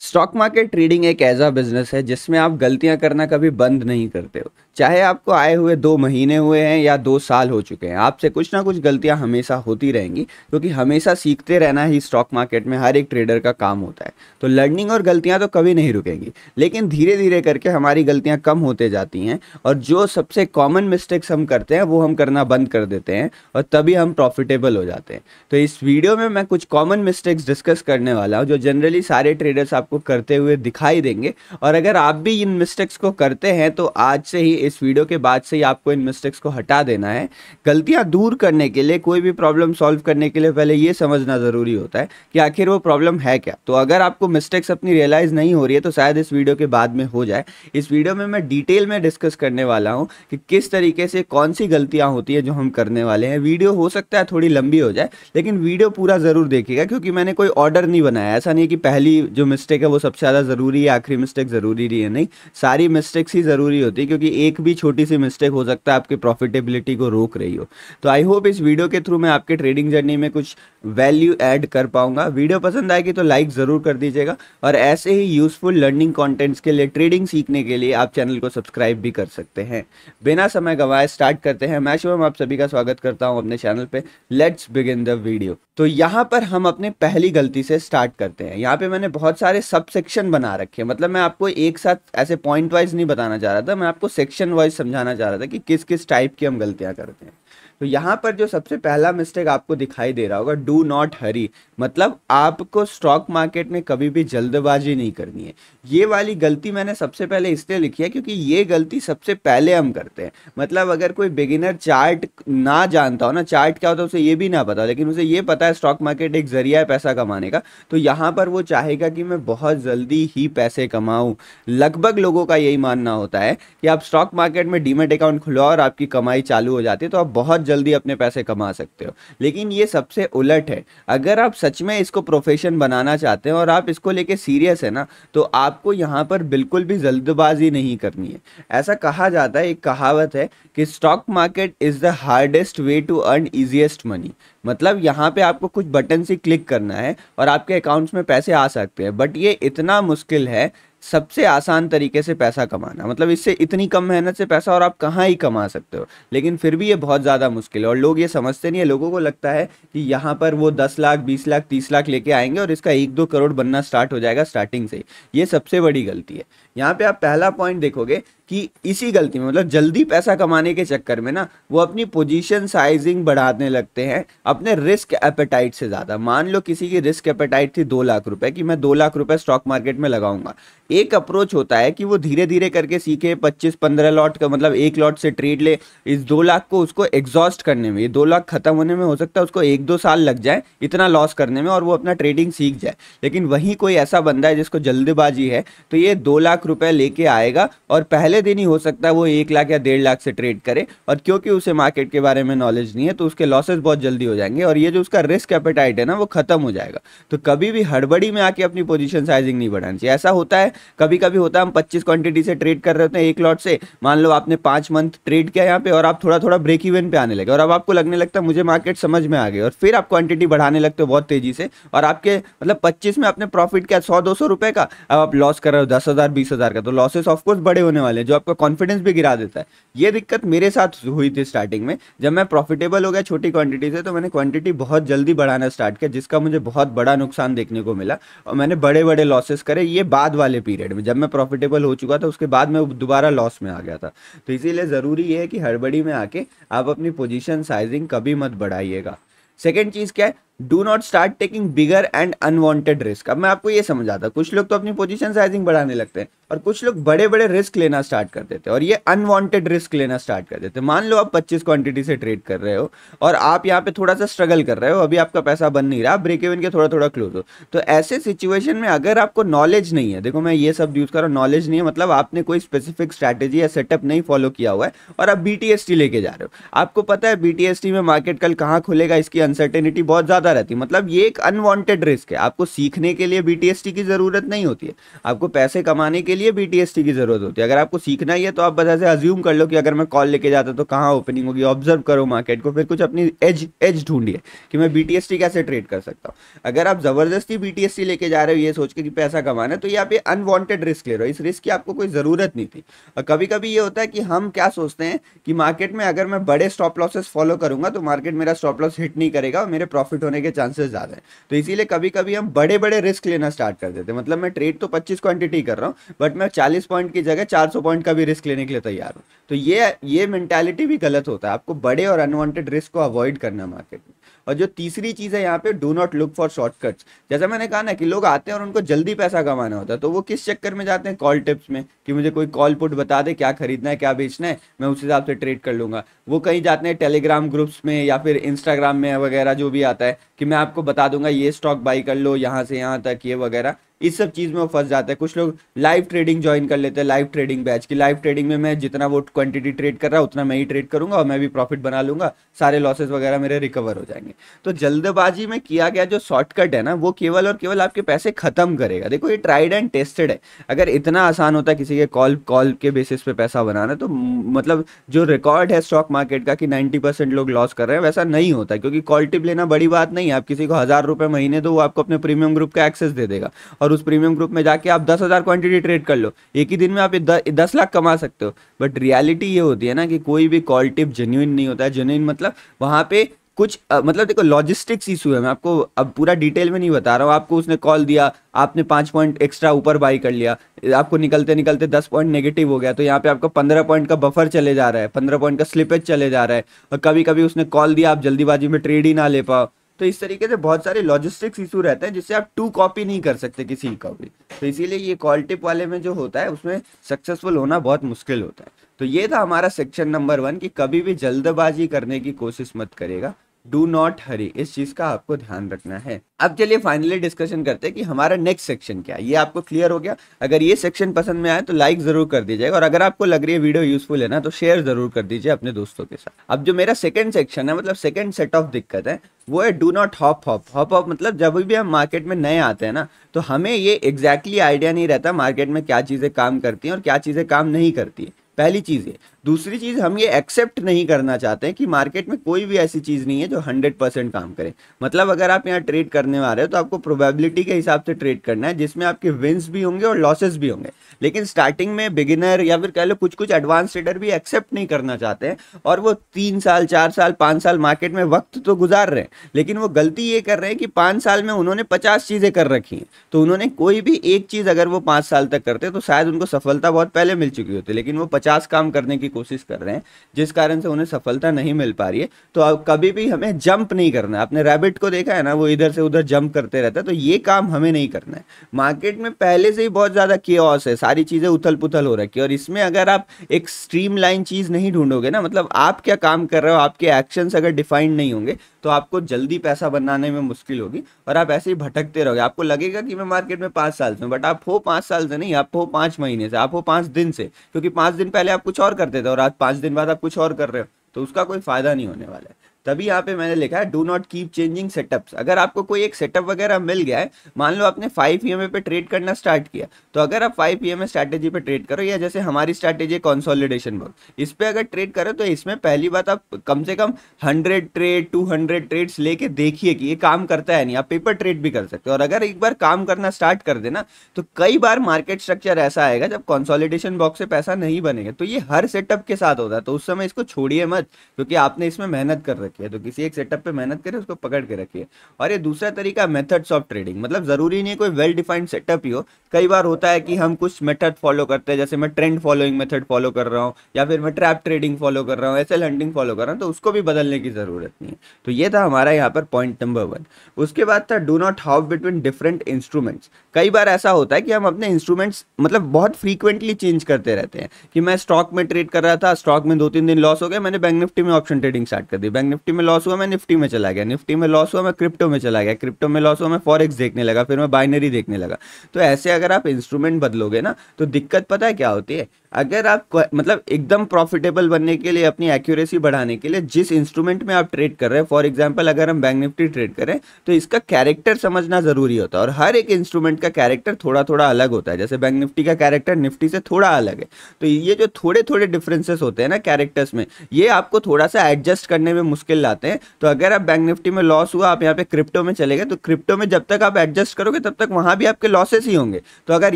Stock market trading एक ऐसा business है जिसमें आप गलतियां करना कभी बंद नहीं करते हो। चाहे आपको आए हुए 2 महीने हुए हैं या 2 साल हो चुके हैं, आपसे कुछ ना कुछ गलतियां हमेशा होती रहेंगी, क्योंकि हमेशा सीखते रहना ही स्टॉक मार्केट में हर एक ट्रेडर का काम होता है। तो लर्निंग और गलतियां तो कभी नहीं रुकेंगी, लेकिन धीरे धीरे करके हमारी गलतियां कम होते जाती हैं और जो सबसे कॉमन मिस्टेक्स हम करते हैं वो हम करना बंद कर देते हैं और तभी हम प्रॉफिटेबल हो जाते हैं। तो इस वीडियो में मैं कुछ कॉमन मिस्टेक्स डिस्कस करने वाला हूं जो जनरली सारे ट्रेडर्स आपको करते हुए दिखाई देंगे। और अगर आप भी इन मिस्टेक्स को करते हैं तो आज से ही, इस वीडियो के बाद से ही आपको इन मिस्टेक्स को हटा देना है। गलतियां दूर करने के लिए, कोई भी प्रॉब्लम सॉल्व करने के लिए पहले ये समझना ज़रूरी होता है कि आखिर वो प्रॉब्लम है क्या। तो अगर आपको मिस्टेक्स अपनी रियलाइज़ नहीं हो रही है तो शायद इस वीडियो के बाद में हो जाए। इस वीडियो में मैं डिटेल में डिस्कस करने वाला हूँ कि किस तरीके से कौन सी गलतियाँ होती है जो हम करने वाले हैं। वीडियो हो सकता है थोड़ी लंबी हो जाए, लेकिन वीडियो पूरा ज़रूर देखिएगा, क्योंकि मैंने कोई ऑर्डर नहीं बनाया। ऐसा नहीं है कि पहली जो मिस्टेक है वो सबसे ज़्यादा ज़रूरी है, आखिरी मिस्टेक ज़रूरी नहीं है। नहीं, सारी मिस्टेक्स ही ज़रूरी होती है, क्योंकि एक भी छोटी सी मिस्टेक हो सकता है आपकी प्रॉफिटेबिलिटी को रोक रही हो। तो आई होप इस वीडियो के थ्रू मैं आपके ट्रेडिंग जर्नी में कुछ वैल्यू ऐड कर पाऊंगा। वीडियो पसंद आएगी तो लाइक ज़रूर कर दीजिएगा, और ऐसे ही यूजफुल लर्निंग कंटेंट्स के लिए, ट्रेडिंग सीखने के लिए आप चैनल को सब्सक्राइब भी कर सकते हैं। बिना समय गंवाए स्टार्ट करते हैं। मैं शुभम आप सभी का स्वागत करता हूं अपने चैनल पे। Let's begin the video. तो यहाँ पर हम अपने पहली गलती से स्टार्ट करते हैं। यहाँ पे मैंने बहुत सारे सब सेक्शन बना रखे हैं, मतलब मैं आपको एक साथ ऐसे पॉइंट वाइज नहीं बताना चाह रहा था, मैं आपको सेक्शन वाइज समझाना चाह रहा था कि किस किस टाइप की हम गलतियां करते हैं। तो यहाँ पर जो सबसे पहला मिस्टेक आपको दिखाई दे रहा होगा, डू नॉट हरी, मतलब आपको स्टॉक मार्केट में कभी भी जल्दबाजी नहीं करनी है। ये वाली गलती मैंने सबसे पहले इसलिए लिखी है क्योंकि ये गलती सबसे पहले हम करते हैं। मतलब अगर कोई बिगिनर चार्ट ना जानता हो ना, चार्ट क्या होता है उसे ये भी ना पता, लेकिन उसे ये पता है स्टॉक मार्केट एक जरिया है पैसा कमाने का, तो यहाँ पर वो चाहेगा कि मैं बहुत जल्दी ही पैसे कमाऊँ। लगभग लोगों का यही मानना होता है कि आप स्टॉक मार्केट में डीमैट अकाउंट खुलाओ और आपकी कमाई चालू हो जाती है तो आप बहुत जल्दी अपने पैसे कमा सकते हो। लेकिन ये सबसे उलट है। अगर आप सच में इसको प्रोफेशन बनाना चाहते हैं और आप इसको लेके सीरियस है ना, तो आपको यहाँ पर बिल्कुल भी जल्दबाजी नहीं करनी है। ऐसा कहा जाता है, एक कहावत है कि stock market is the hardest way to earn easiest money. मतलब यहाँ पे आपको कुछ बटन से क्लिक करना है और आपके अकाउंट्स में पैसे आ सकते हैं, बट ये इतना मुश्किल है सबसे आसान तरीके से पैसा कमाना। मतलब इससे इतनी कम मेहनत से पैसा और आप कहाँ ही कमा सकते हो, लेकिन फिर भी ये बहुत ज़्यादा मुश्किल है और लोग ये समझते नहीं है। लोगों को लगता है कि यहाँ पर वो 10 लाख 20 लाख 30 लाख लेके आएंगे और इसका 1-2 करोड़ बनना स्टार्ट हो जाएगा स्टार्टिंग से। ये सबसे बड़ी गलती है। यहाँ पे आप पहला पॉइंट देखोगे कि इसी गलती में, मतलब जल्दी पैसा कमाने के चक्कर में ना, वो अपनी पोजीशन साइजिंग बढ़ाने लगते हैं अपने रिस्क एपेटाइट से ज़्यादा। मान लो किसी की रिस्क एपेटाइट थी 2 लाख रुपए की, मैं 2 लाख रुपए स्टॉक मार्केट में लगाऊंगा। एक अप्रोच होता है कि वो धीरे धीरे करके सीखे, 25-15 लॉट का, मतलब एक लॉट से ट्रेड ले। इस 2 लाख को उसको एग्जॉस्ट करने में, ये 2 लाख खत्म होने में हो सकता है उसको 1-2 साल लग जाए इतना लॉस करने में, और वो अपना ट्रेडिंग सीख जाए। लेकिन वहीं कोई ऐसा बंदा है जिसको जल्दबाजी है, तो ये 2 लाख रुपए लेके आएगा और पहले दिन ही हो सकता है वो 1 लाख या 1.5 लाख से ट्रेड करे, और क्योंकि उसे मार्केट के बारे में नॉलेज नहीं है तो उसके लॉसेस बहुत जल्दी हो जाएंगे और ये जो उसका रिस्क एपेटाइट है ना वो खत्म हो जाएगा। तो कभी भी हड़बड़ी में आके अपनी पोजीशन साइजिंग नहीं बढ़ानी चाहिए। ऐसा होता है, कभी कभी होता है हम 25 क्वांटिटी से ट्रेड कर रहे होते हैं एक लॉट से। मान लो आपने 5 मंथ ट्रेड किया यहाँ पे और आप थोड़ा थोड़ा ब्रेक इवन पे आने लगे और अब आपको लगने लगता है मुझे मार्केट समझ में आ गई, और फिर आप क्वांटिटी बढ़ाने लगते हो बहुत तेजी से, और आपके मतलब 25 में आपने प्रॉफिट किया 100-200 रुपए का, अब आप लॉस कर रहे हो 10,000 20,000 का, तो लॉसेस ऑफकोर्स बड़े होने वाले हैं जो आपका कॉन्फिडेंस भी गिरा देता है। ये दिक्कत मेरे साथ हुई थी स्टार्टिंग में। जब मैं प्रॉफिटेबल हो गया छोटी क्वांटिटी से, तो मैंने क्वांटिटी बहुत जल्दी बढ़ाना स्टार्ट किया, जिसका मुझे बहुत बड़ा नुकसान देखने को मिला और मैंने बड़े बड़े लॉसेस करे। ये बाद वाले पीरियड में, जब मैं प्रॉफिटेबल हो चुका था उसके बाद मैं दोबारा लॉस में आ गया था। तो इसीलिए ज़रूरी है कि हड़बड़ी में आके आप अपनी पोजीशन साइजिंग कभी मत बढ़ाइएगा। सेकेंड चीज़ क्या है, do not start taking bigger and unwanted risk. अब मैं आपको ये समझाता, कुछ लोग तो अपनी पोजीशन साइजिंग बढ़ाने लगते हैं और कुछ लोग बड़े बड़े रिस्क लेना स्टार्ट कर देते हैं और ये अनवांटेड रिस्क लेना स्टार्ट कर देते हैं। मान लो आप 25 क्वांटिटी से ट्रेड कर रहे हो और आप यहाँ पे थोड़ा सा स्ट्रगल कर रहे हो, अभी आपका पैसा बन नहीं रहा, आप ब्रेक इवन के थोड़ा थोड़ा क्लोज हो। तो ऐसे सिचुएशन में अगर आपको नॉलेज नहीं है, देखो मैं ये सब यूज कर रहा हूँ, नॉलेज नहीं है मतलब आपने कोई स्पेसिफिक स्ट्रैटेजी या सेटअप नहीं फॉलो किया हुआ है और आप BTST लेके जा रहे हो, आपको पता है BTST में मार्केट कल कहाँ खुलेगा, इसकी अनसर्टेनिटी बहुत ज्यादा ज़्यादा रहती है। मतलब ये एक अनवांटेड रिस्क है। आपको सीखने के लिए बीटीएसटी की ज़रूरत नहीं होती है, आपको पैसे कमाने के लिए बीटीएसटी की ज़रूरत होती है। अगर आपको सीखना ही है तो आप बस ऐसे अज्यूम कर लो कि अगर मैं कॉल लेके जाता तो कहाँ ओपनिंग होगी, ऑब्जर्व करो मार्केट को, फिर कुछ अपनी एज ढूंढिए कि मैं बीटीएसटी कैसे ट्रेड कर सकता हूँ। अगर आप ज़बरदस्ती बीटीएसटी लेके जा रहे हो ये सोच के कि पैसा कमाना है, तो ये आप ये अनवांटेड रिस्क ले रहे हो। इस रिस्क की आपको कोई ज़रूरत नहीं थी। और कभी कभी ये होता है कि हम क्या सोचते हैं कि मार्केट में अगर मैं बड़े स्टॉप लॉसेस फॉलो करूंगा तो मार्केट मेरा स्टॉप लॉस हिट नहीं करेगा और मेरे प्रॉफिट होने के चांसेस ज़्यादा है। तो इसीलिए कभी कभी हम बड़े बड़े रिस्क लेना स्टार्ट कर देते हैं। मतलब मैं ट्रेड तो 25 क्वांटिटी कर रहा हूँ, बट मैं 40 पॉइंट की जगह 400 पॉइंट का भी रिस्क लेने के लिए तैयार हूँ। तो ये मेंटालिटी भी गलत होता है। आपको बड़े और अनवांटेड रिस्क को अवॉइड करना है मार्केट में। और जो तीसरी चीज़ है यहाँ पे, do not look for shortcuts. जैसा मैंने कहा ना कि लोग आते हैं और उनको जल्दी पैसा कमाना होता है, तो वो किस चक्कर में जाते हैं, कॉल टिप्स में, कि मुझे कोई कॉल पुट बता दे क्या खरीदना है क्या बेचना है, मैं उस हिसाब से ट्रेड कर लूंगा। वो कहीं जाते हैं टेलीग्राम ग्रुप्स में या फिर इंस्टाग्राम में वगैरह जो भी आता है कि मैं आपको बता दूंगा ये स्टॉक बाई कर लो यहाँ से यहाँ तक, ये वगैरह, इस सब चीज़ में वो फंस जाता है। कुछ लोग लाइव ट्रेडिंग ज्वाइन कर लेते हैं, लाइव ट्रेडिंग बैच की। लाइव ट्रेडिंग में मैं जितना वो क्वांटिटी ट्रेड कर रहा है उतना मैं ही ट्रेड करूंगा और मैं भी प्रॉफिट बना लूंगा, सारे लॉसेस वगैरह मेरे रिकवर हो जाएंगे। तो जल्दबाजी में किया गया जो शॉर्टकट है ना, वो केवल और केवल आपके पैसे खत्म करेगा। देखो ये ट्राइड एंड टेस्टेड है। अगर इतना आसान होता है किसी के कॉल के बेसिस पे पैसा बनाना, तो मतलब जो रिकॉर्ड है स्टॉक मार्केट का कि 90% लोग लॉस कर रहे हैं, वैसा नहीं होता। क्योंकि कॉल टिप लेना बड़ी बात नहीं है। आप किसी को 1000 रुपये महीने दो, वो आपको अपने प्रीमियम ग्रुप का एक्सेस दे देगा और उस प्रीमियम ग्रुप में जाके आप 10,000 क्वांटिटी ट्रेड कर लो, एक ही दिन में आप 10 लाख कमा सकते हो। बट रियलिटी ये होती है ना कि कोई भी कॉल टिप जेन्युइन नहीं होता है। जेन्युइन मतलब वहां पे कुछ मतलब देखो लॉजिस्टिक्स इशू है। मैं आपको अब पूरा डिटेल में नहीं बता रहा हूँ। आपको उसने कॉल दिया, आपने 5 पॉइंट एक्स्ट्रा ऊपर बाई कर लिया, आपको निकलते निकलते 10 पॉइंट नेगेटिव हो गया, तो यहाँ पे आपका 15 पॉइंट का बफर चले जा रहा है, 15 पॉइंट का स्लिपेज चले जा रहा है। और कभी कभी उसने कॉल दिया, आप जल्दीबाजी में ट्रेड ही ना ले पाओ। तो इस तरीके से बहुत सारे लॉजिस्टिक्स इशू रहते हैं जिससे आप टू कॉपी नहीं कर सकते किसी का भी। तो इसीलिए ये कॉल टिप वाले में जो होता है उसमें सक्सेसफुल होना बहुत मुश्किल होता है। तो ये था हमारा सेक्शन नंबर 1 कि कभी भी जल्दबाजी करने की कोशिश मत करेगा, डू नॉट हरी। इस चीज का आपको ध्यान रखना है। अब चलिए फाइनली डिस्कशन करते हैं कि हमारा नेक्स्ट सेक्शन क्या है। ये आपको क्लियर हो गया? अगर ये सेक्शन पसंद में आए तो लाइक जरूर कर दीजिएगा और अगर आपको लग रही है वीडियो यूजफुल है ना तो शेयर जरूर कर दीजिए अपने दोस्तों के साथ। अब जो मेरा सेकंड सेक्शन है, मतलब सेकंड सेट ऑफ दिक्कत है, वो है do not hop hop. Hop hop मतलब जब भी हम मार्केट में नए आते हैं ना, तो हमें ये एग्जैक्टली आइडिया नहीं रहता मार्केट में क्या चीजें काम करती हैं और क्या चीजें काम नहीं करती है। पहली चीज है। दूसरी चीज, हम ये एक्सेप्ट नहीं करना चाहते हैं कि मार्केट में कोई भी ऐसी चीज नहीं है जो 100% काम करे। मतलब अगर आप यहाँ ट्रेड करने आ रहे हो तो आपको प्रोबेबिलिटी के हिसाब से ट्रेड करना है, जिसमें आपके विंस भी होंगे और लॉसेस भी होंगे। लेकिन स्टार्टिंग में बिगिनर या फिर कह लो कुछ कुछ एडवांस ट्रेडर भी एक्सेप्ट नहीं करना चाहते हैं और वो 3 साल 4 साल 5 साल मार्केट में वक्त तो गुजार रहे हैं, लेकिन वो गलती ये कर रहे हैं कि 5 साल में उन्होंने 50 चीजें कर रखी हैं। तो उन्होंने कोई भी एक चीज अगर वो 5 साल तक करते तो शायद उनको सफलता बहुत पहले मिल चुकी होती, लेकिन वो 50 काम करने की कोशिश कर रहे हैं जिस कारण से उन्हें सफलता नहीं मिल पा रही है। तो कभी भी हमें जंप नहीं करना है। आपने रैबिट को देखा है ना, वो इधर से उधर जंप करते रहता है, तो ये काम हमें नहीं करना है। मार्केट में पहले से ही बहुत ज्यादा केओस है, सारी चीजें उथल पुथल हो रखी है और इसमें अगर आप एक स्ट्रीमलाइन चीज नहीं ढूंढोगे ना, मतलब आप क्या काम कर रहे हो, आपके एक्शंस अगर डिफाइंड नहीं होंगे तो आपको जल्दी पैसा बनाने में मुश्किल होगी और आप ऐसे ही भटकते रहोगे। आपको लगेगा कि मैं मार्केट में 5 साल से हूं, बट आप हो 5 साल से नहीं, आप हो 5 महीने से, आप हो 5 दिन से, क्योंकि 5 दिन पहले आप कुछ और करते थे और आज 5 दिन बाद आप कुछ और कर रहे हो, तो उसका कोई फायदा नहीं होने वाला है। तभी यहाँ पे मैंने लिखा है do not keep changing setups. अगर आपको कोई एक सेटअप वगैरह मिल गया है, मान लो आपने 5 EMA पे ट्रेड करना स्टार्ट किया, तो अगर आप 5 EMA स्ट्रैटेजी पे ट्रेड करो, या जैसे हमारी स्ट्रैटेजी कंसोलिडेशन बॉक्स, इस पे अगर ट्रेड करो तो इसमें पहली बात आप कम से कम 100 ट्रेड 200 ट्रेड्स लेके देखिए कि ये काम करता है नहीं। आप पेपर ट्रेड भी कर सकते हो और अगर एक बार काम करना स्टार्ट कर देना तो कई बार मार्केट स्ट्रक्चर ऐसा आएगा जब कंसोलिडेशन बॉक्स से पैसा नहीं बनेगा। तो ये हर सेटअप के साथ होता है, तो उस समय इसको छोड़िए मत, क्योंकि आपने इसमें मेहनत कर रखी है। तो किसी एक सेटअप पे मेहनत करें, उसको पकड़ के रखिए। और ये दूसरा तरीका मेथड्स ऑफ ट्रेडिंग, मतलब जरूरी नहीं है कोई वेल डिफाइंड सेटअप ही हो। कई बार होता है कि हम कुछ मेथड फॉलो करते हैं, जैसे मैं ट्रेंड फॉलोइंग मेथड फॉलो कर रहा हूँ या फिर मैं ट्रैप ट्रेडिंग फॉलो कर रहा हूँ, एसएल हंटिंग फॉलो कर रहा हूँ, तो उसको भी बदलने की जरूरत नहीं है। तो ये था हमारा यहाँ पर पॉइंट नंबर 1। उसके बाद था do not hop between different instruments. कई बार ऐसा होता है कि हम अपने इंस्ट्रूमेंट्स मतलब बहुत फ्रीक्वेंटली चेंज करते रहते हैं कि मैं स्टॉक में ट्रेड कर रहा था, स्टॉक में 2-3 दिन लॉस हो गया, मैंने बैंक निफ्टी में ऑप्शन ट्रेडिंग स्टार्ट कर दी, बैंक निफ्टी में लॉस हुआ, मैं निफ्टी में चला गया, निफ्टी में लॉस हुआ, मैं क्रिप्टो में चला गया, क्रिप्टो में लॉस हुआ, मैं फॉरेक्स देखने लगा, फिर मैं बाइनरी देखने लगा। तो ऐसे अगर आप इंस्ट्रूमेंट बदलोगे ना तो दिक्कत पता है क्या होती है, अगर आप मतलब एकदम प्रॉफिटेबल बनने के लिए, अपनी एक्यूरेसी बढ़ाने के लिए, जिस इंस्ट्रूमेंट में आप ट्रेड कर रहे हैं, फॉर एग्जांपल अगर हम बैंक निफ्टी ट्रेड करें तो इसका कैरेक्टर समझना जरूरी होता है, और हर एक इंस्ट्रूमेंट का कैरेक्टर थोड़ा थोड़ा अलग होता है। जैसे बैंक निफ्टी का कैरेक्टर निफ्टी से थोड़ा अलग है, तो ये जो थोड़े थोड़े डिफरेंसेस होते हैं ना कैरेक्टर्स में, ये आपको थोड़ा सा एडजस्ट करने में मुश्किल लाते हैं। तो अगर आप बैंक निफ्टी में लॉस हुआ, आप यहाँ पे क्रिप्टो में चले गए, तो क्रिप्टो में जब तक आप एडजस्ट करोगे तब तक वहां भी आपके लॉसेस ही होंगे। तो अगर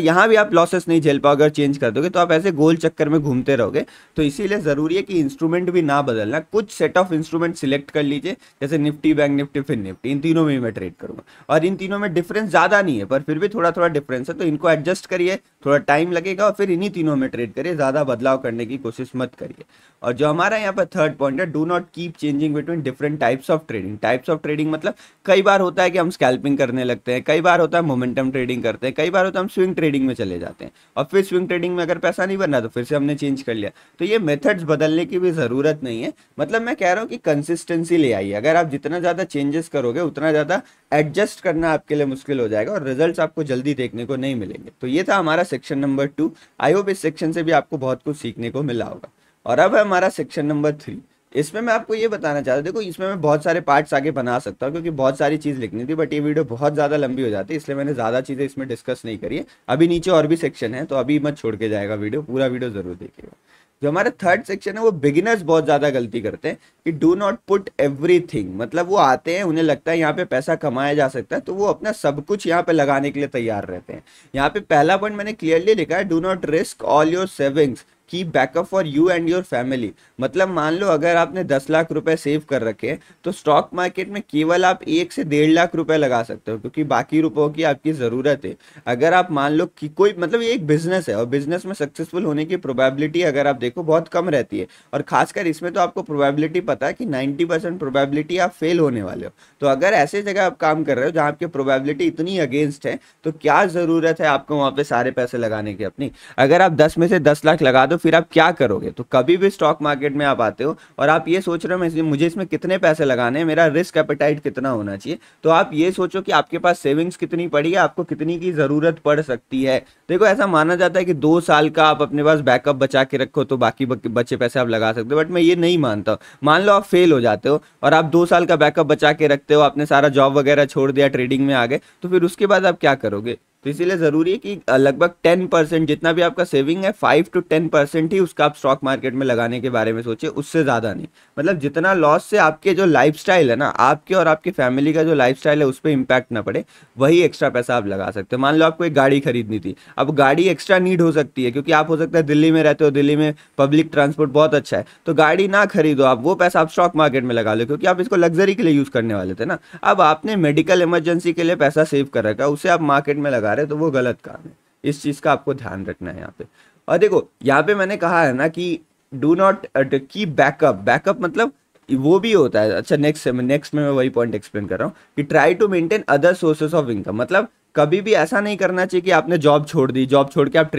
यहाँ भी आप लॉसेस नहीं झेल पाओगे और चेंज कर दोगे, तो आप ऐसे गोल चक्कर में घूमते रहोगे। तो इसीलिए जरूरी है कि इंस्ट्रूमेंट भी ना बदलना, कुछ सेट ऑफ इंस्ट्रूमेंट सिलेक्ट कर लीजिए, जैसे निफ्टी, बैंक निफ्टी, फिर निफ्टी, इन तीनों में मैं ट्रेड करूंगा। और इन तीनों में डिफरेंस ज्यादा नहीं है, पर फिर भी थोड़ा थोड़ा डिफरेंस है, तो इनको एडजस्ट करिए, थोड़ा टाइम लगेगा, और फिर इन्हीं तीनों में ट्रेड करिए, ज्यादा बदलाव करने की कोशिश मत करिए। और जो हमारा यहाँ पर थर्ड पॉइंट है, do not keep changing between different types of trading. Types of trading मतलब कई बार होता है कि हम स्कैल्पिंग करने लगते हैं, कई बार होता है मोमेंटम ट्रेडिंग करते हैं, कई बार होता है हम स्विंग ट्रेडिंग में चले जाते हैं, और फिर स्विंग ट्रेडिंग में अगर पैसा नहीं बन रहा तो फिर से हमने चेंज कर लिया। तो ये मेथड्स बदलने की भी ज़रूरत नहीं है। मतलब मैं कह रहा हूँ कि कंसिस्टेंसी ले आइए। अगर आप जितना ज़्यादा चेंजेस करोगे उतना ज़्यादा एडजस्ट करना आपके लिए मुश्किल हो जाएगा, और रिजल्ट्स आपको जल्दी देखने को नहीं मिलेंगे। तो ये था हमारा सेक्शन नंबर 2। आई होप इस सेक्शन से भी आपको बहुत कुछ सीखने को मिला होगा। और अब है हमारा सेक्शन नंबर 3। इसमें मैं आपको ये बताना चाहता हूँ, देखो इसमें मैं बहुत सारे पार्ट्स आगे बना सकता हूँ क्योंकि बहुत सारी चीज़ लिखनी थी, बट ये वीडियो बहुत ज़्यादा लंबी हो जाती है, इसलिए मैंने ज़्यादा चीज़ें इसमें डिस्कस नहीं करी है। अभी नीचे और भी सेक्शन है, तो अभी मत छोड़ के जाएगा वीडियो, पूरा वीडियो जरूर देखिएगा। जो हमारा थर्ड सेक्शन है, वो बिगिनर्स बहुत ज़्यादा गलती करते हैं कि डू नॉट पुट एवरीथिंग। मतलब वो आते हैं, उन्हें लगता है यहाँ पे पैसा कमाया जा सकता है, तो वो अपना सब कुछ यहाँ पे लगाने के लिए तैयार रहते हैं। यहाँ पे पहला पॉइंट मैंने क्लियरली लिखा है, do not risk all your savings, keep backup for you and your family. मतलब मान लो अगर आपने 10 लाख रुपए सेव कर रखे हैं, तो स्टॉक मार्केट में केवल आप 1 से 1.5 लाख रुपए लगा सकते हो, क्योंकि बाकी रुपयों की आपकी ज़रूरत है। अगर आप मान लो कि कोई, मतलब ये एक बिजनेस है, और बिजनेस में सक्सेसफुल होने की प्रोबेबिलिटी अगर आप देखो बहुत कम रहती है, और खासकर इसमें तो आपको प्रोबेबिलिटी पता है कि 90% प्रोबेबिलिटी आप फेल होने वाले हो। तो अगर ऐसे जगह आप काम कर रहे हो जहाँ आपकी प्रोबेबिलिटी इतनी अगेंस्ट है, तो क्या ज़रूरत है आपको वहाँ पे सारे पैसे लगाने की अपनी। अगर आप 10 में से 10 लाख लगा दो, फिर आप क्या करोगे। तो कभी भी स्टॉक मार्केट में आप आते हो और आप ये सोच रहे हो मुझे इसमें कितने पैसे लगाने हैं, मेरा रिस्क एपेटाइट कितना होना चाहिए, तो आप ये सोचो कि आपके पास सेविंग्स कितनी पड़ी है, आपको कितनी की जरूरत पड़ सकती है। देखो ऐसा माना जाता है कि 2 साल का आप अपने पास बैकअप बचा के रखो, तो बाकी बचे पैसे आप लगा सकते हो, बट मैं ये नहीं मानता। मान लो आप फेल हो जाते हो और आप 2 साल का बैकअप बचा के रखते हो, आपने सारा जॉब वगैरह छोड़ दिया, ट्रेडिंग में आ गए, तो फिर उसके बाद आप क्या करोगे। तो इसीलिए जरूरी है कि लगभग 10%, जितना भी आपका सेविंग है 5 to 10% ही उसका आप स्टॉक मार्केट में लगाने के बारे में सोचिए, उससे ज़्यादा नहीं। मतलब जितना लॉस से आपके जो लाइफस्टाइल है ना, आपके और आपकी फैमिली का जो लाइफस्टाइल है उस पर इंपैक्ट ना पड़े, वही एक्स्ट्रा पैसा आप लगा सकते हो। मान लो आपको एक गाड़ी खरीदनी थी, अब गाड़ी एक्स्ट्रा नीड हो सकती है, क्योंकि आप हो सकता है दिल्ली में रहते हो, दिल्ली में पब्लिक ट्रांसपोर्ट बहुत अच्छा है, तो गाड़ी ना खरीदो आप, वो पैसा आप स्टॉक मार्केट में लगा लो, क्योंकि आप इसको लग्जरी के लिए यूज़ करने वाले थे ना। अब आपने मेडिकल इमरजेंसी के लिए पैसा सेव कर रखा है, उसे आप मार्केट में लगा रहे हो, तो वो गलत काम है। इस चीज का आपको ध्यान रखना है यहाँ पे। और देखो यहाँ पे मैंने कहा है ना कि do not keep backup. Backup मतलब वो भी होता है। अच्छा, नेक्स्ट में मैं वही पॉइंट एक्सप्लेन कर रहा हूँ कि try to maintain other sources of income. मतलब कभी भी ऐसा नहीं करना चाहिए कि आपने जॉब छोड़ दी, जॉब छोड़ के आप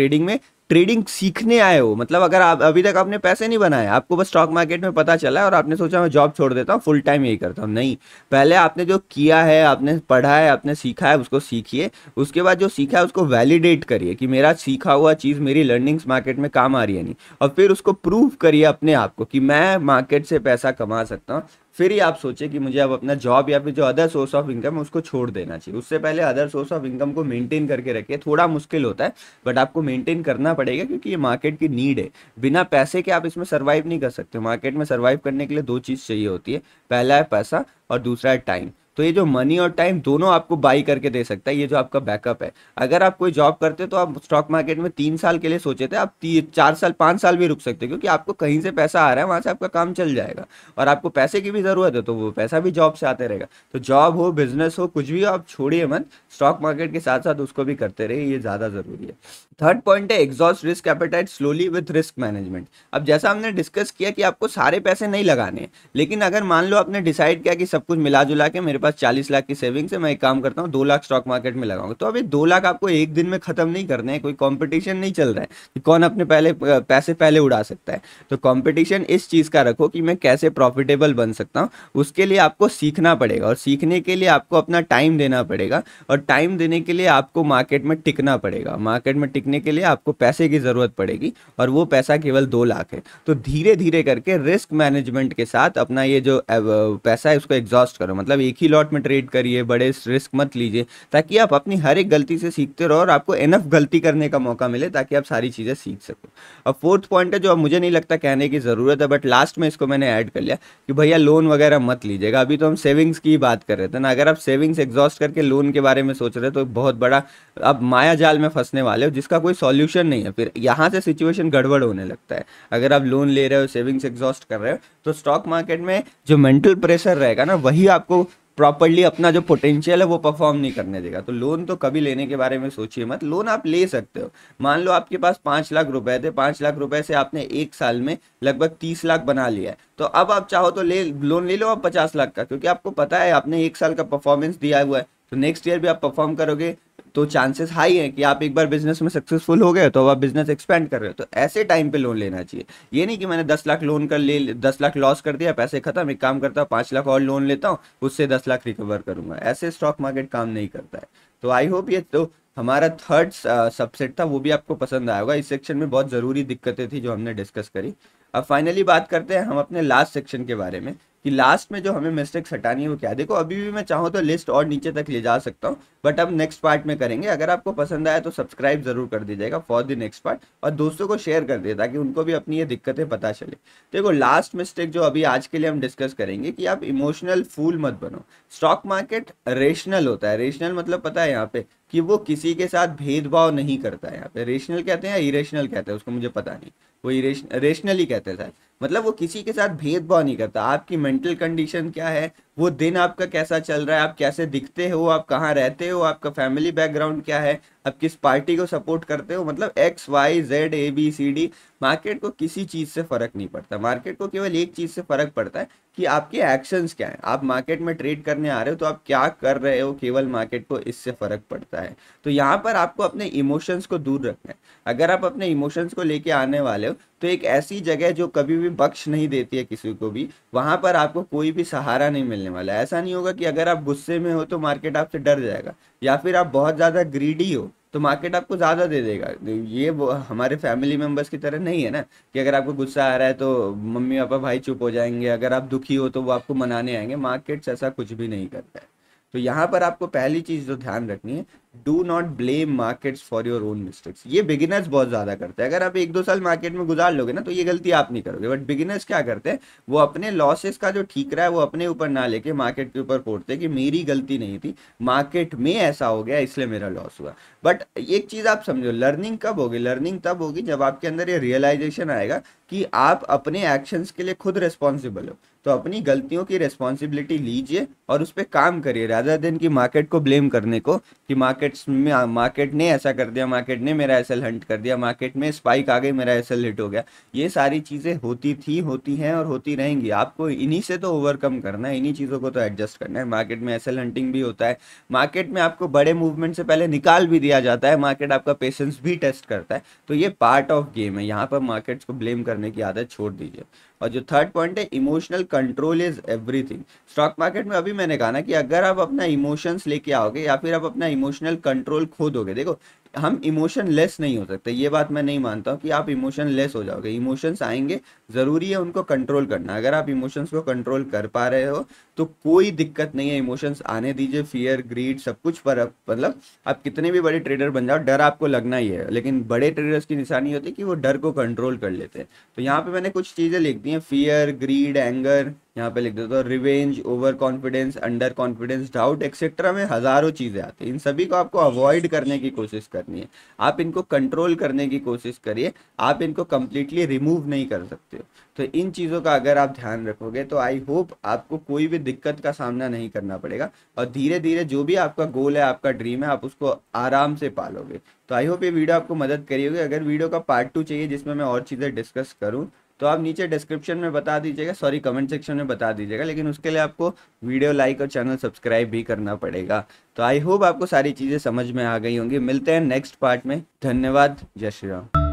ट्रेडिंग सीखने आए हो। मतलब अगर आप अभी तक आपने पैसे नहीं बनाए, आपको बस स्टॉक मार्केट में पता चला है और आपने सोचा मैं जॉब छोड़ देता हूँ, फुल टाइम यही करता हूँ, नहीं। पहले आपने जो किया है, आपने पढ़ा है, आपने सीखा है, उसको सीखिए। उसके बाद जो सीखा है उसको वैलिडेट करिए कि मेरा सीखा हुआ चीज़ मेरी लर्निंग्स मार्केट में काम आ रही है नहीं, और फिर उसको प्रूव करिए अपने आप को कि मैं मार्केट से पैसा कमा सकता हूँ। फिर ही आप सोचिए कि मुझे अब अपना जॉब या फिर जो अदर सोर्स ऑफ इनकम है उसको छोड़ देना चाहिए। उससे पहले अदर सोर्स ऑफ इनकम को मेंटेन करके रखिए। थोड़ा मुश्किल होता है, बट आपको मेंटेन करना पड़ेगा, क्योंकि ये मार्केट की नीड है। बिना पैसे के आप इसमें सर्वाइव नहीं कर सकते। मार्केट में सर्वाइव करने के लिए 2 चीज़ चाहिए होती है, पहला है पैसा और दूसरा है टाइम। तो ये जो मनी और टाइम दोनों आपको बाई करके दे सकता है ये जो आपका बैकअप है। अगर आप कोई जॉब करते हो तो आप स्टॉक मार्केट में 3 साल के लिए सोचे थे, आप 4 साल 5 साल भी रुक सकते हो, क्योंकि आपको कहीं से पैसा आ रहा है, वहां से आपका काम चल जाएगा। और आपको पैसे की भी जरूरत है, तो वो पैसा भी जॉब से आते रहेगा। तो जॉब हो, बिजनेस हो, कुछ भी हो, आप छोड़िए मत, स्टॉक मार्केट के साथ साथ उसको भी करते रहिए, ये ज्यादा जरूरी है। थर्ड पॉइंट है exhaust risk appetite slowly with risk management. अब जैसा हमने डिस्कस किया कि आपको सारे पैसे नहीं लगाने, लेकिन अगर मान लो आपने डिसाइड किया कि सब कुछ मिला जुला के मेरे पास 40 लाख की सेविंग्स है, मैं एक काम करता हूँ 2 लाख स्टॉक मार्केट में लगाऊंगा। तो अब ये 2 लाख आपको एक दिन में खत्म नहीं करने हैं, कोई कंपटीशन नहीं चल रहा है कि कौन अपने पहले पैसे पहले उड़ा सकता है। तो कंपटीशन इस चीज़ का रखो कि मैं कैसे प्रॉफिटेबल बन सकता हूँ, उसके लिए आपको सीखना पड़ेगा, और सीखने के लिए आपको अपना टाइम देना पड़ेगा, और टाइम देने के लिए आपको मार्केट में टिकना पड़ेगा। मार्केट में टिकने के लिए आपको पैसे की ज़रूरत पड़ेगी, और वो पैसा केवल 2 लाख है। तो धीरे धीरे करके रिस्क मैनेजमेंट के साथ अपना ये जो पैसा है उसको एग्जॉस्ट करो, मतलब एक ही लॉट में ट्रेड करिए, बड़े रिस्क मत लीजिए, ताकि आप अपनी हर एक गलती से सीखते रहो और आपको एनफ गलती करने का मौका मिले ताकि आप सारी चीज़ें सीख सको। अब फोर्थ पॉइंट है जो अब मुझे नहीं लगता कहने की ज़रूरत है, बट लास्ट में इसको मैंने ऐड कर लिया कि भैया लोन वगैरह मत लीजिएगा। अभी तो हम सेविंग्स की बात कर रहे थे ना, अगर आप सेविंग्स एग्जॉस्ट करके लोन के बारे में सोच रहे हो तो बहुत बड़ा आप माया जाल में फंसने वाले हो जिसका कोई सॉल्यूशन नहीं है। फिर यहाँ से सिचुएशन गड़बड़ होने लगता है। अगर आप लोन ले रहे हो, सेविंग्स एग्जॉस्ट कर रहे हो, तो स्टॉक मार्केट में जो मेंटल प्रेशर रहेगा ना, वही आपको प्रॉपरली अपना जो पोटेंशियल है वो परफॉर्म नहीं करने देगा। तो लोन तो कभी लेने के बारे में सोचिए मत। लोन आप ले सकते हो, मान लो आपके पास 5 लाख रुपए थे, 5 लाख रुपए से आपने एक साल में लगभग 30 लाख बना लिया है, तो अब आप चाहो तो लोन ले लो आप 50 लाख का, क्योंकि आपको पता है आपने एक साल का परफॉर्मेंस दिया हुआ है, तो नेक्स्ट ईयर भी आप परफॉर्म करोगे, तो चांसेस हाई है कि आप एक बार बिजनेस में सक्सेसफुल हो गए तो अब आप बिजनेस एक्सपेंड कर रहे हो। तो ऐसे टाइम पे लोन लेना चाहिए। ये नहीं कि मैंने 10 लाख लोन कर ले, 10 लाख लॉस कर दिया, पैसे खत्म, एक काम करता हूँ 5 लाख और लोन लेता हूँ, उससे 10 लाख रिकवर करूंगा। ऐसे स्टॉक मार्केट काम नहीं करता है। तो आई होप ये तो हमारा थर्ड सबसेट था, वो भी आपको पसंद आया होगा। इस सेक्शन में बहुत ज़रूरी दिक्कतें थी जो हमने डिस्कस करी। अब फाइनली बात करते हैं हम अपने लास्ट सेक्शन के बारे में कि लास्ट में जो हमें मिस्टेक्स हटानी है वो क्या है। देखो अभी भी मैं चाहूँ तो लिस्ट और नीचे तक ले जा सकता हूँ, बट अब नेक्स्ट पार्ट में करेंगे। अगर आपको पसंद आया तो सब्सक्राइब जरूर कर दीजिएगा फॉर द नेक्स्ट पार्ट, और दोस्तों को शेयर कर दिए ताकि उनको भी अपनी ये दिक्कतें पता चले। देखो लास्ट मिस्टेक जो अभी आज के लिए हम डिस्कस करेंगे कि आप इमोशनल फूल मत बनो। स्टॉक मार्केट रेशनल होता है। रेशनल मतलब पता है यहाँ पे कि वो किसी के साथ भेदभाव नहीं करता है। यहाँ पे रेशनल कहते हैं या इरेशनल कहते हैं उसको मुझे पता नहीं, वो रेशनल ही कहते हैं शायद। मतलब वो किसी के साथ भेदभाव नहीं करता। आपकी मेंटल कंडीशन क्या है, वो दिन आपका कैसा चल रहा है, आप कैसे दिखते हो, आप कहाँ रहते हो, आपका फैमिली बैकग्राउंड क्या है, आप किस पार्टी को सपोर्ट करते हो, मतलब XYZ ABCD, मार्केट को किसी चीज़ से फर्क नहीं पड़ता। मार्केट को केवल एक चीज़ से फर्क पड़ता है कि आपके एक्शंस क्या हैं। आप मार्केट में ट्रेड करने आ रहे हो तो आप क्या कर रहे हो, केवल मार्केट को इससे फर्क पड़ता है। तो यहाँ पर आपको अपने इमोशंस को दूर रखना है। अगर आप अपने इमोशंस को लेके आने वाले हो तो एक ऐसी जगह जो कभी भी बख्श नहीं देती है किसी को भी, वहां पर आपको कोई भी सहारा नहीं मिलने वाला है। ऐसा नहीं होगा कि अगर आप गुस्से में हो तो मार्केट आपसे डर जाएगा, या फिर आप बहुत ज्यादा ग्रीडी हो तो मार्केट आपको ज्यादा दे देगा। ये वो हमारे फैमिली मेंबर्स की तरह नहीं है ना कि अगर आपको गुस्सा आ रहा है तो मम्मी पापा भाई चुप हो जाएंगे, अगर आप दुखी हो तो वो आपको मनाने आएंगे। मार्केट ऐसा कुछ भी नहीं करता है। तो यहाँ पर आपको पहली चीज जो ध्यान रखनी है, do not blame markets for your own mistakes. ये बिगिनर्स बहुत ज्यादा करते हैं। अगर आप 1-2 साल मार्केट में गुजार लोगे ना तो ये गलती आप नहीं करोगे, बट बिगिनर्स क्या करते हैं, वो अपने लॉसेस का जो ठीक रहा है वो अपने ऊपर ना लेके मार्केट के ऊपर फोड़ते हैं कि मेरी गलती नहीं थी, मार्केट में ऐसा हो गया इसलिए मेरा लॉस हुआ। बट एक चीज आप समझो, लर्निंग कब होगी? लर्निंग तब होगी जब आपके अंदर ये रियलाइजेशन आएगा कि आप अपने एक्शंस के लिए खुद रिस्पॉन्सिबल हो। तो अपनी गलतियों की रिस्पॉन्सिबिलिटी लीजिए और उस पर काम करिए, रादर देन कि मार्केट को ब्लेम करने को कि मार्केट ने ऐसा कर दिया, मार्केट ने मेरा एसएल हंट कर दिया, मार्केट में स्पाइक आ गई, मेरा एसएल हिट हो गया। ये सारी चीज़ें होती थी, होती हैं और होती रहेंगी। आपको इन्हीं से तो ओवरकम करना है, इन्हीं चीज़ों को तो एडजस्ट करना है। मार्केट में एसएल हंटिंग भी होता है, मार्केट में आपको बड़े मूवमेंट से पहले निकाल भी दिया जाता है, मार्केट आपका पेशेंस भी टेस्ट करता है। तो ये पार्ट ऑफ गेम है। यहाँ पर मार्केट्स को ब्लेम करने की आदत छोड़ दीजिए। और जो थर्ड पॉइंट है, emotional control is everything. Stock market में अभी मैंने कहा ना कि अगर आप अपना इमोशंस लेके आओगे या फिर आप अपना इमोशनल कंट्रोल खो दोगे, देखो हम इमोशन लेस नहीं हो सकते, ये बात मैं नहीं मानता हूँ कि आप इमोशन लेस हो जाओगे। इमोशंस आएंगे, जरूरी है उनको कंट्रोल करना। अगर आप इमोशंस को कंट्रोल कर पा रहे हो तो कोई दिक्कत नहीं है, इमोशंस आने दीजिए। फियर, ग्रीड, सब कुछ पर मतलब आप कितने भी बड़े ट्रेडर बन जाओ, डर आपको लगना ही है। लेकिन बड़े ट्रेडर्स की निशानी होती है कि वो डर को कंट्रोल कर लेते हैं। तो यहाँ पे मैंने कुछ चीजें लिख दी हैं, फियर, ग्रीड, एंगर, यहाँ पे लिख देता हूँ revenge, over confidence, under confidence, doubt etcetera में हजारों चीजें आती हैं। इन सभी को आपको अवॉइड करने की कोशिश करनी है। आप इनको कंट्रोल करने की कोशिश करिए, आप इनको कंप्लीटली रिमूव नहीं कर सकते हो। तो इन चीज़ों का अगर आप ध्यान रखोगे तो आई होप आपको कोई भी दिक्कत का सामना नहीं करना पड़ेगा, और धीरे धीरे जो भी आपका गोल है, आपका ड्रीम है, आप उसको आराम से पालोगे। तो आई होप ये वीडियो आपको मदद करी होगी। अगर वीडियो का पार्ट 2 चाहिए जिसमें मैं और चीज़ें डिस्कस करूँ तो आप नीचे डिस्क्रिप्शन में बता दीजिएगा, सॉरी कमेंट सेक्शन में बता दीजिएगा, लेकिन उसके लिए आपको वीडियो लाइक और चैनल सब्सक्राइब भी करना पड़ेगा। तो आई होप आपको सारी चीज़ें समझ में आ गई होंगी। मिलते हैं नेक्स्ट पार्ट में। धन्यवाद। जय श्री राम।